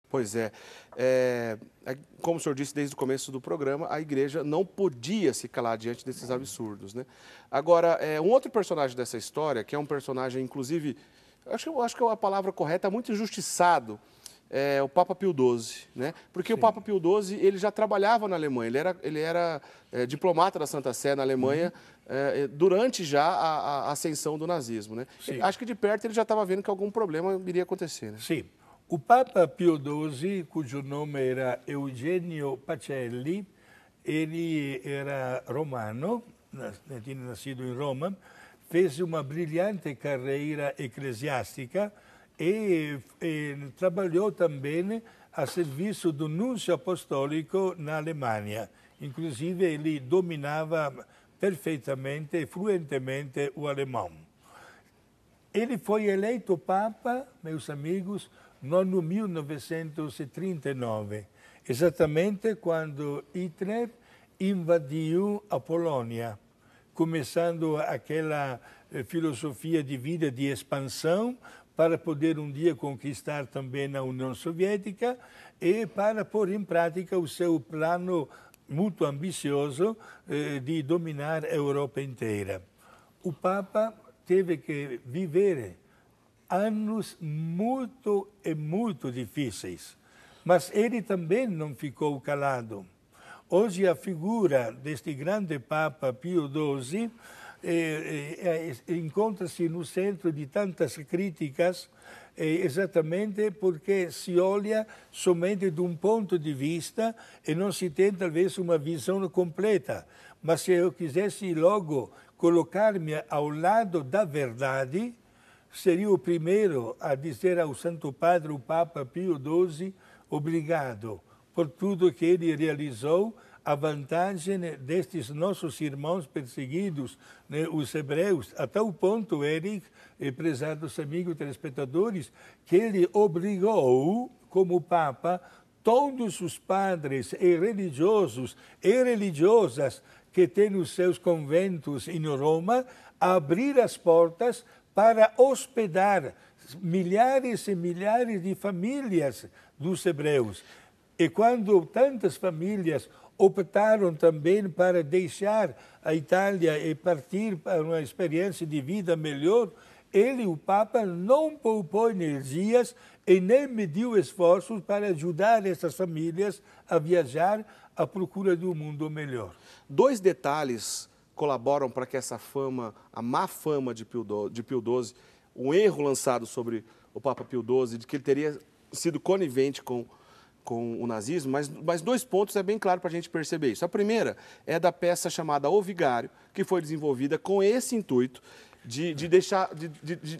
Pois é. Como o senhor disse desde o começo do programa, a igreja não podia se calar diante desses absurdos, né? Agora, um outro personagem dessa história, que é um personagem, inclusive, acho que a palavra correta é muito injustiçado, é o Papa Pio XII, né? Porque o Sim. Papa Pio XII, ele já trabalhava na Alemanha, ele era diplomata da Santa Sé na Alemanha, durante já a ascensão do nazismo, né? Sim. Acho que de perto ele já estava vendo que algum problema iria acontecer, né? Sim. O Papa Pio XII, cujo nome era Eugenio Pacelli, ele era romano, tinha nascido em Roma, fez uma brilhante carreira eclesiástica e trabalhou também a serviço do nuncio apostólico na Alemanha. Inclusive, ele dominava perfeitamente e fluentemente o alemão. Ele foi eleito Papa, meus amigos, no ano 1939, exatamente quando Hitler invadiu a Polônia, começando aquela filosofia de vida de expansão para poder um dia conquistar também a União Soviética e para pôr em prática o seu plano muito ambicioso de dominar a Europa inteira. O Papa teve que viver anos muito difíceis, mas ele também não ficou calado. Hoje a figura deste grande Papa Pio XII encontra-se no centro de tantas críticas, exatamente porque se olha somente de um ponto de vista e não se tem talvez uma visão completa. Mas se eu quisesse logo colocar-me ao lado da verdade, seria o primeiro a dizer ao Santo Padre, o Papa Pio XII, obrigado por tudo que ele realizou, a vantagem destes nossos irmãos perseguidos, né, os hebreus, a tal ponto, Eric, e prezados amigos telespectadores, que ele obrigou, como Papa, todos os padres e religiosos e religiosas que têm os seus conventos em Roma a abrir as portas para hospedar milhares e milhares de famílias dos hebreus. E quando tantas famílias optaram também para deixar a Itália e partir para uma experiência de vida melhor, ele, o Papa, não poupou energias e nem mediu esforços para ajudar essas famílias a viajar à procura de um mundo melhor. Dois detalhes colaboram para que essa fama, a má fama de Pio XII, um erro lançado sobre o Papa Pio XII, de que ele teria sido conivente com o nazismo, mas dois pontos é bem claro para a gente perceber isso. A primeira é da peça chamada O Vigário, que foi desenvolvida com esse intuito de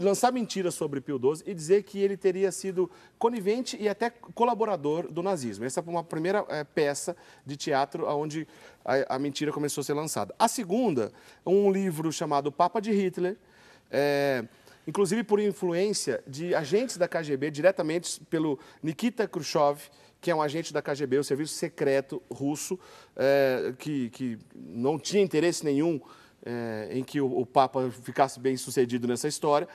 lançar mentiras sobre Pio XII e dizer que ele teria sido conivente e até colaborador do nazismo. Essa foi uma primeira peça de teatro onde a mentira começou a ser lançada. A segunda, um livro chamado Papa de Hitler, inclusive por influência de agentes da KGB, diretamente pelo Nikita Khrushchev, que é um agente da KGB, o serviço secreto russo, que não tinha interesse nenhum em que o Papa ficasse bem sucedido nessa história.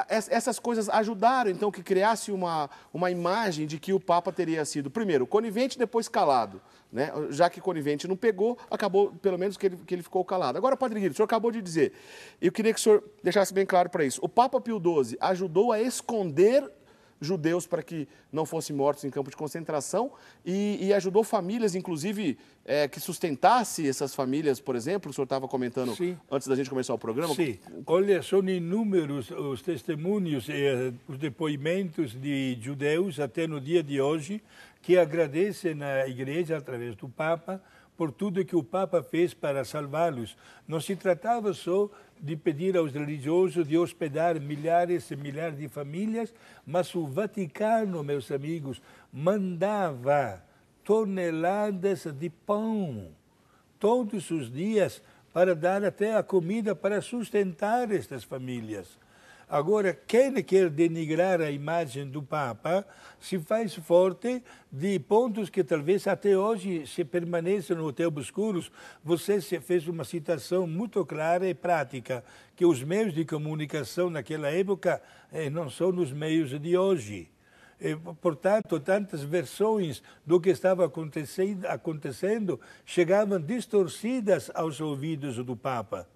Essas coisas ajudaram, então, que criasse uma imagem de que o Papa teria sido, primeiro, conivente, depois calado, né? Já que conivente não pegou, acabou, pelo menos, que ele ficou calado. Agora, Padre Guido, o senhor acabou de dizer, eu queria que o senhor deixasse bem claro para isso, o Papa Pio XII ajudou a esconder judeus para que não fossem mortos em campo de concentração e ajudou famílias, inclusive, que sustentasse essas famílias, por exemplo, o senhor estava comentando Sim. antes da gente começar o programa. Sim, olha, são inúmeros os testemunhos e os depoimentos de judeus até no dia de hoje que agradecem à igreja, através do Papa, por tudo que o Papa fez para salvá-los. Não se tratava só de pedir aos religiosos de hospedar milhares e milhares de famílias, mas o Vaticano, meus amigos, mandava toneladas de pão todos os dias para dar até a comida para sustentar estas famílias. Agora, quem quer denigrar a imagem do Papa se faz forte de pontos que talvez até hoje se permaneçam no hotel obscuros. Você fez uma citação muito clara e prática, que os meios de comunicação naquela época não são os meios de hoje. Portanto, tantas versões do que estava acontecendo chegavam distorcidas aos ouvidos do Papa,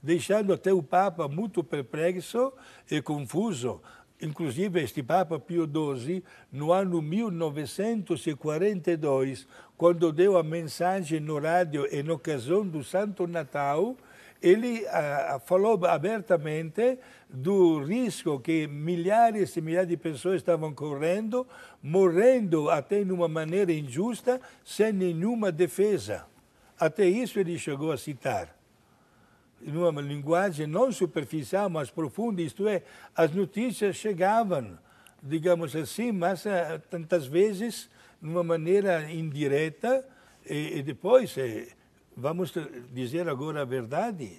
deixando até o Papa muito perplexo e confuso. Inclusive, este Papa Pio XII, no ano 1942, quando deu a mensagem no rádio em ocasião do Santo Natal, ele falou abertamente do risco que milhares e milhares de pessoas estavam correndo, morrendo até de uma maneira injusta, sem nenhuma defesa. Até isso ele chegou a citar. Numa linguagem não superficial, mas profunda, isto é, as notícias chegavam, digamos assim, mas tantas vezes de uma maneira indireta, e depois, vamos dizer agora a verdade.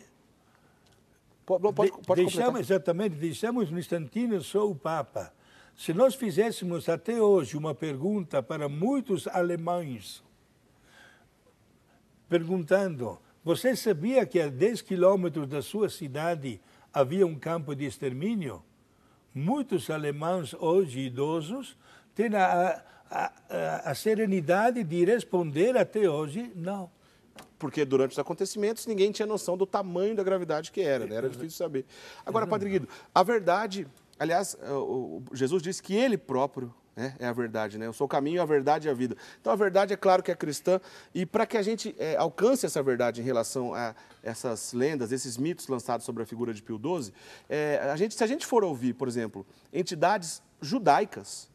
Pode deixamos, exatamente, deixamos um instantinho só o Papa. Se nós fizéssemos até hoje uma pergunta para muitos alemães, perguntando: você sabia que a 10 quilômetros da sua cidade havia um campo de extermínio? Muitos alemães, hoje idosos, têm a serenidade de responder até hoje, não. Porque durante os acontecimentos ninguém tinha noção do tamanho da gravidade que era, né? Era difícil saber. Agora, Padre Guido, a verdade, aliás, Jesus disse que ele próprio é a verdade, né? Eu sou o caminho, a verdade e a vida. Então a verdade é claro que é cristã, e para que a gente alcance essa verdade em relação a essas lendas, esses mitos lançados sobre a figura de Pio XII, se a gente for ouvir, por exemplo, entidades judaicas,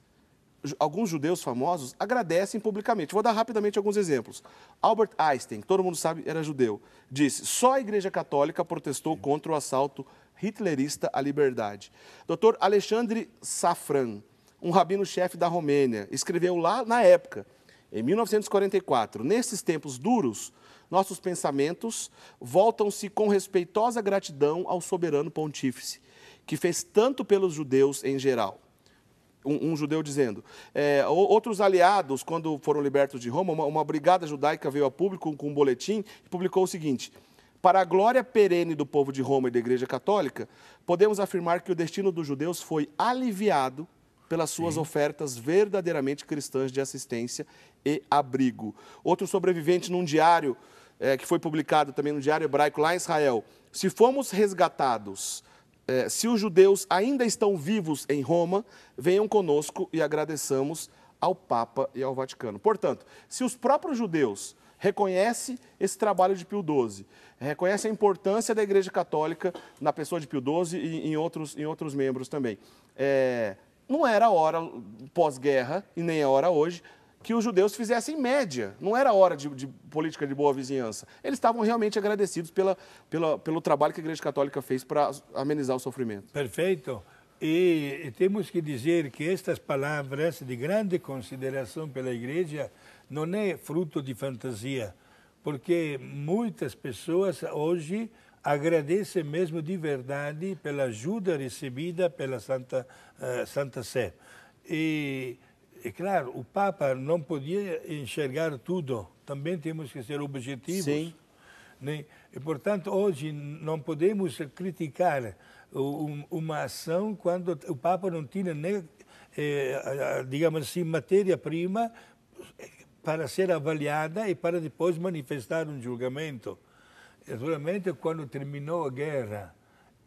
alguns judeus famosos agradecem publicamente. Vou dar rapidamente alguns exemplos. Albert Einstein, que todo mundo sabe era judeu, disse: só a Igreja Católica protestou contra o assalto hitlerista à liberdade. Dr. Alexandre Safran, um rabino-chefe da Romênia, escreveu lá na época, em 1944, nesses tempos duros, nossos pensamentos voltam-se com respeitosa gratidão ao soberano pontífice, que fez tanto pelos judeus em geral. Um judeu dizendo. Outros aliados, quando foram libertos de Roma, uma brigada judaica veio a público com um boletim e publicou o seguinte: para a glória perene do povo de Roma e da Igreja Católica, podemos afirmar que o destino dos judeus foi aliviado pelas suas ofertas verdadeiramente cristãs de assistência e abrigo. Outro sobrevivente num diário, que foi publicado também no Diário Hebraico lá em Israel: se fomos resgatados, se os judeus ainda estão vivos em Roma, venham conosco e agradeçamos ao Papa e ao Vaticano. Portanto, se os próprios judeus reconhecem esse trabalho de Pio XII, reconhecem a importância da Igreja Católica na pessoa de Pio XII e em outros membros também, não era a hora, pós-guerra, e nem a hora hoje, que os judeus fizessem média. Não era hora de política de boa vizinhança. Eles estavam realmente agradecidos pelo trabalho que a Igreja Católica fez para amenizar o sofrimento. Perfeito. E temos que dizer que estas palavras de grande consideração pela Igreja não é fruto de fantasia, porque muitas pessoas hoje agradecem mesmo de verdade pela ajuda recebida pela Santa Sé. E claro, o Papa não podia enxergar tudo, também temos que ser objetivos. Sim. Né? E, portanto, hoje não podemos criticar uma ação quando o Papa não tinha nem, digamos assim, matéria-prima para ser avaliada e para depois manifestar um julgamento. Naturalmente, quando terminou a guerra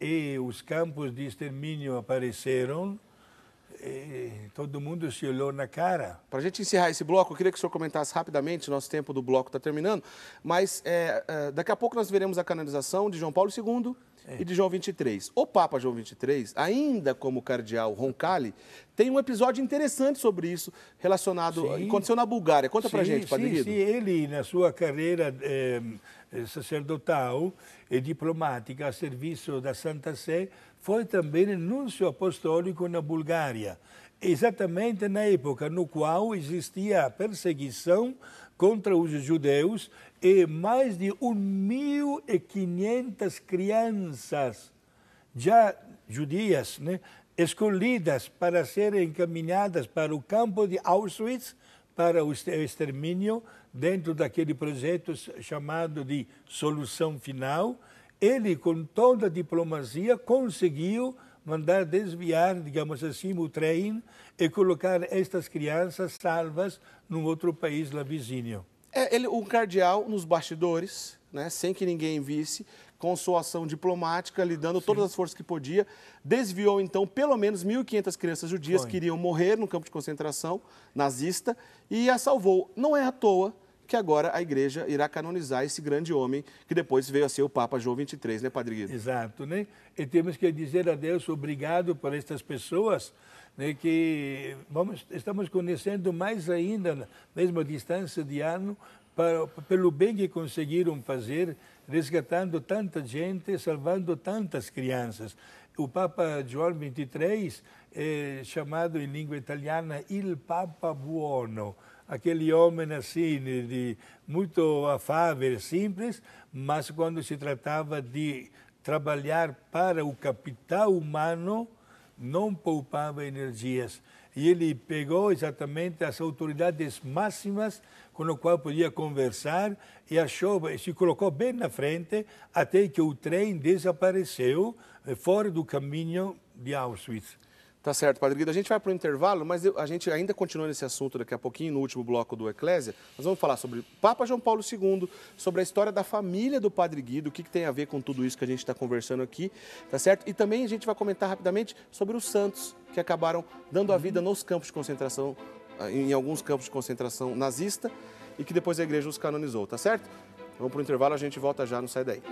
e os campos de extermínio apareceram, todo mundo se olhou na cara. Para a gente encerrar esse bloco, eu queria que o senhor comentasse rapidamente, nosso tempo do bloco está terminando, mas daqui a pouco nós veremos a canonização de João Paulo II e de João XXIII. O Papa João XXIII, ainda como cardeal Roncalli, tem um episódio interessante sobre isso, relacionado, aconteceu na Bulgária. Conta para a gente, Padre Guido. Sim, ele, na sua carreira sacerdotal e diplomática a serviço da Santa Sé, foi também núncio apostólico na Bulgária, exatamente na época no qual existia a perseguição contra os judeus e mais de 1.500 crianças já judias, né, escolhidas para serem encaminhadas para o campo de Auschwitz, para o extermínio, dentro daquele projeto chamado de Solução Final. Ele, com toda a diplomacia, conseguiu mandar desviar, digamos assim, o trem e colocar estas crianças salvas num outro país lá vizinho. O cardeal, nos bastidores, né, sem que ninguém visse, com sua ação diplomática, lidando todas as forças que podia, desviou, então, pelo menos 1.500 crianças judias que iriam morrer no campo de concentração nazista e a salvou. Não é à toa que agora a igreja irá canonizar esse grande homem que depois veio a ser o Papa João XXIII, né, Padre Guido? Exato, né? E temos que dizer a Deus obrigado por estas pessoas, né, que estamos conhecendo mais ainda, mesmo a distância de ano, pelo bem que conseguiram fazer, resgatando tanta gente, salvando tantas crianças. O Papa João XXIII é chamado em língua italiana Il Papa Buono, aquele homem assim, muito afável, simples, mas quando se tratava de trabalhar para o capital humano, não poupava energias. E ele pegou exatamente as autoridades máximas com as quais podia conversar e se colocou bem na frente até que o trem desapareceu fora do caminho de Auschwitz. Tá certo, Padre Guido. A gente vai para o intervalo, mas a gente ainda continua nesse assunto daqui a pouquinho, no último bloco do Eclésia. Nós vamos falar sobre Papa João Paulo II, sobre a história da família do Padre Guido, o que tem a ver com tudo isso que a gente está conversando aqui, tá certo? E também a gente vai comentar rapidamente sobre os santos que acabaram dando a vida nos campos de concentração, em alguns campos de concentração nazista, e que depois a igreja os canonizou, tá certo? Vamos para o intervalo, a gente volta já, não sai daí.